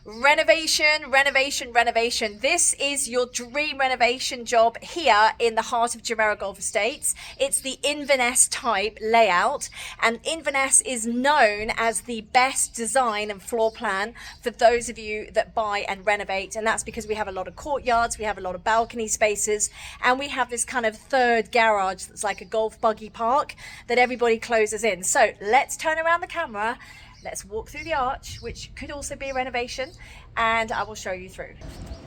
Renovation, renovation, renovation. This is your dream renovation job here in the heart of Jumeirah Golf Estates. It's the Inverness type layout, and Inverness is known as the best design and floor plan for those of you that buy and renovate. And that's because we have a lot of courtyards, we have a lot of balcony spaces, and we have this kind of third garage that's like a golf buggy park that everybody closes in. So let's turn around the camera. Let's walk through the arch, which could also be a renovation, and I will show you through.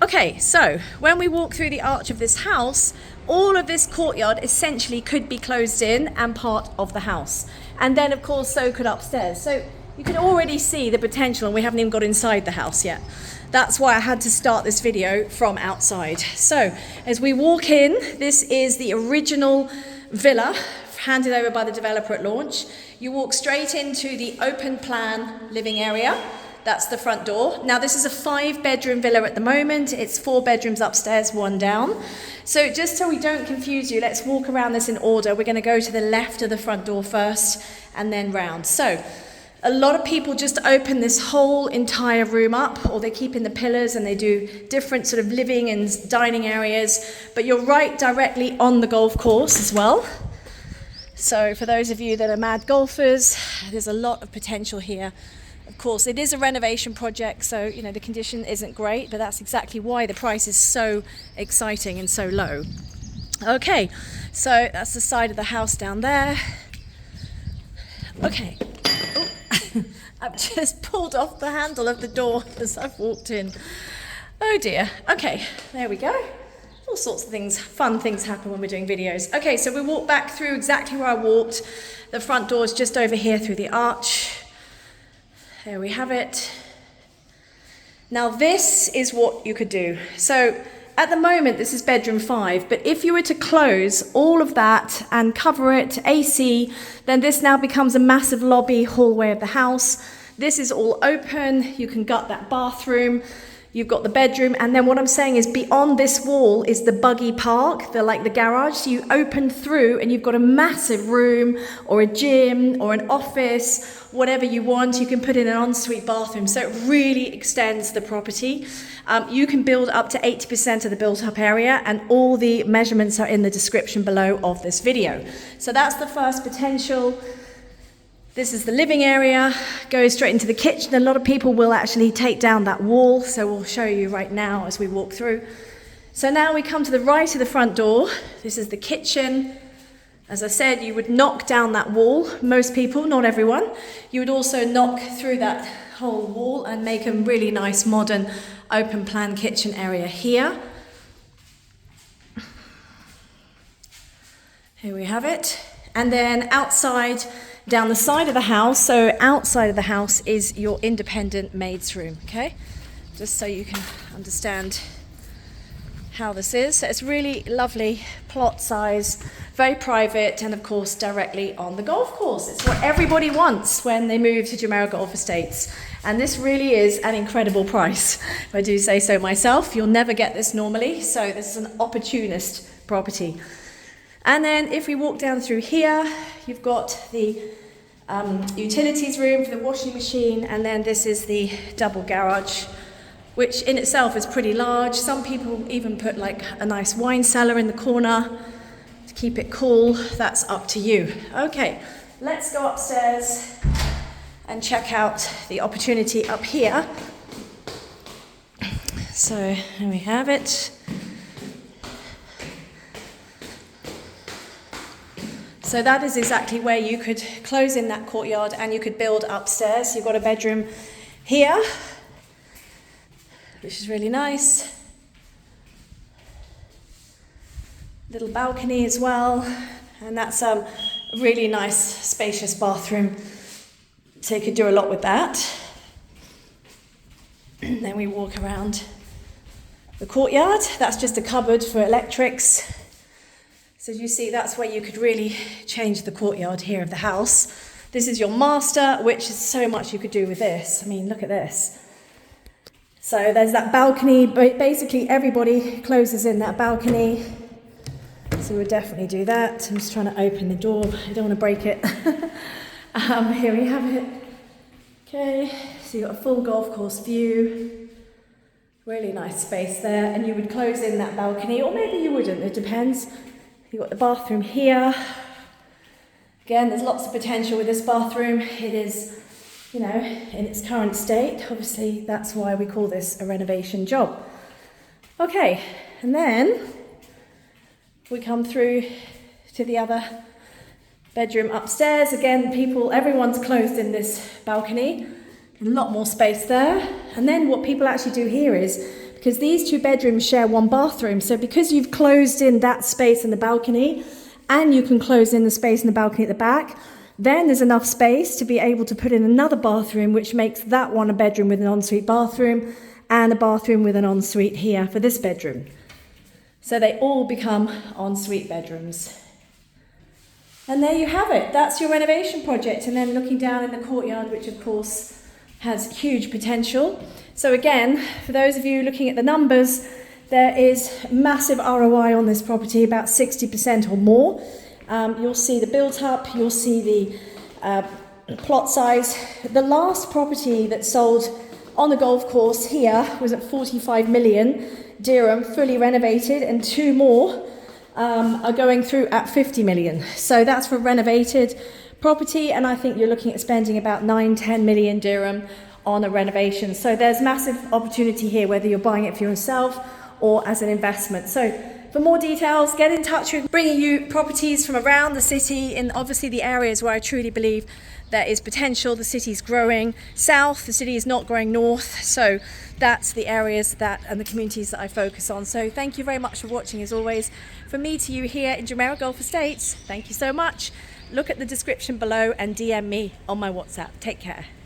Okay, so when we walk through the arch of this house, all of this courtyard essentially could be closed in and part of the house. And then of course, so could upstairs. So you can already see the potential, and we haven't even got inside the house yet. That's why I had to start this video from outside. So as we walk in, this is the original villa handed over by the developer at launch. You walk straight into the open plan living area. That's the front door. Now this is a 5-bedroom villa at the moment. It's 4 bedrooms upstairs, 1 down. So just so we don't confuse you, let's walk around this in order. We're going to go to the left of the front door first and then round. So a lot of people just open this whole entire room up, or they keep in the pillars and they do different sort of living and dining areas. But you're right directly on the golf course as well. So for those of you that are mad golfers, there's a lot of potential here. Of course, it is a renovation project, so you know the condition isn't great, but that's exactly why the price is so exciting and so low. Okay, so that's the side of the house down there. Okay, oh, I've just pulled off the handle of the door as I've walked in. Oh dear. Okay, there we go. All sorts of things, fun things happen when we're doing videos. Okay, so we walk back through exactly where I walked. The front door is just over here through the arch. There we have it. Now this is what you could do. So at the moment, this is bedroom 5, but if you were to close all of that and cover it AC, then this now becomes a massive lobby hallway of the house. This is all open. You can gut that bathroom. You've got the bedroom, and then what I'm saying is beyond this wall is the buggy park, like the garage. So you open through and you've got a massive room or a gym or an office, whatever you want. You can put in an ensuite bathroom. So it really extends the property. You can build up to 80% of the built up area, and all the measurements are in the description below of this video. So that's the first potential. This is the living area, goes straight into the kitchen. A lot of people will actually take down that wall, so we'll show you right now as we walk through. So now we come to the right of the front door. This is the kitchen. As I said, you would knock down that wall. Most people, not everyone. You would also knock through that whole wall and make a really nice modern open plan kitchen area here. Here we have it. And then outside, down the side of the house, so outside of the house is your independent maid's room, okay? Just so you can understand how this is. So it's really lovely plot size, very private, and of course directly on the golf course. It's what everybody wants when they move to Jumeirah Golf Estates. And this really is an incredible price, if I do say so myself. You'll never get this normally, so this is an opportunist property. And then if we walk down through here, you've got the utilities room for the washing machine, and then this is the double garage, which in itself is pretty large. Some people even put like a nice wine cellar in the corner to keep it cool. That's up to you. Okay, let's go upstairs and check out the opportunity up here. So here we have it. So that is exactly where you could close in that courtyard and you could build upstairs. You've got a bedroom here, which is really nice. Little balcony as well. And that's a really nice, spacious bathroom. So you could do a lot with that. And then we walk around the courtyard. That's just a cupboard for electrics. So as you see, that's where you could really change the courtyard here of the house. This is your master, which is so much you could do with this. I mean, look at this. So there's that balcony, but basically everybody closes in that balcony. So we'll definitely do that. I'm just trying to open the door. I don't want to break it. Here we have it. Okay, So you've got a full golf course view, really nice space there, and you would close in that balcony, or maybe you wouldn't, it depends. You've got the bathroom here. Again, there's lots of potential with this bathroom. It is, you know, in its current state. Obviously, that's why we call this a renovation job. Okay, and then we come through to the other bedroom upstairs. Again, everyone's closed in this balcony. A lot more space there. And then what people actually do here is, because these two bedrooms share one bathroom, so because you've closed in that space in the balcony, and you can close in the space in the balcony at the back, then there's enough space to be able to put in another bathroom, which makes that one a bedroom with an ensuite bathroom, and a bathroom with an ensuite here for this bedroom. So they all become ensuite bedrooms. And there you have it. That's your renovation project. And then looking down in the courtyard, which of course has huge potential. So again, for those of you looking at the numbers, there is massive ROI on this property, about 60% or more. You'll see the built up, you'll see the plot size. The last property that sold on the golf course here was at 45 million dirham, fully renovated, and two more are going through at 50 million. So that's for renovated property, and I think you're looking at spending about 9-10 million dirham on a renovation. So there's massive opportunity here, whether you're buying it for yourself or as an investment. So for more details, get in touch with bringing you properties from around the city, in obviously the areas where I truly believe there is potential. The city's growing south, the city is not growing north. So that's the areas and the communities that I focus on. So thank you very much for watching, as always. From me to you here in Jumeirah Golf Estates, thank you so much. Look at the description below and DM me on my WhatsApp. Take care.